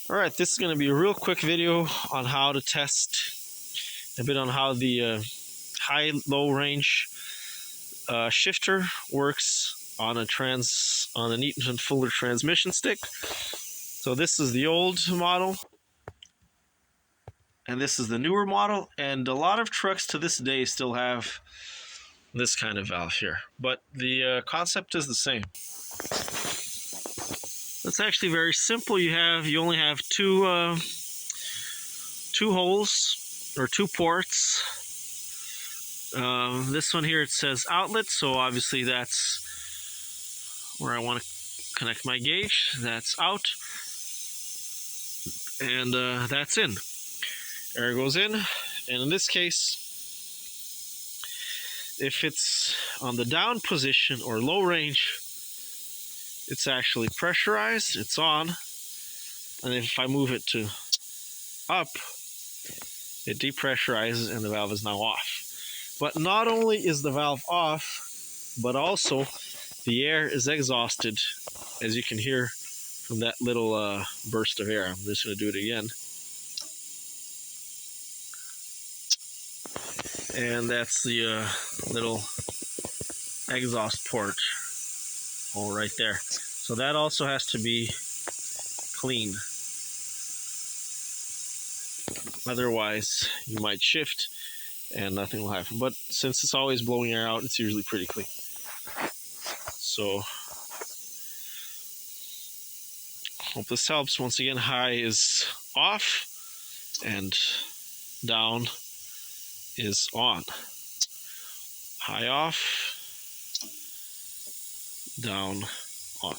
Alright, this is going to be a real quick video on how to test a bit on how the high-low range shifter works on an Eaton Fuller transmission stick. So this is the old model, and this is the newer model, and a lot of trucks to this day still have this kind of valve here, but the concept is the same. It's actually very simple. You only have two holes or two ports. This one here, it says outlet, so obviously that's where I want to connect my gauge. That's out, and that's in. Air goes in, and in this case, if it's on the down position or low range, it's actually pressurized, it's on, and if I move it to up, it depressurizes and the valve is now off. But not only is the valve off, but also the air is exhausted, as you can hear from that little burst of air. I'm just going to do it again. And that's the little exhaust port. Oh, right there. So that also has to be clean. Otherwise, you might shift and nothing will happen. But since it's always blowing air out, it's usually pretty clean. So, hope this helps. Once again, high is off and down is on. High off, down, on.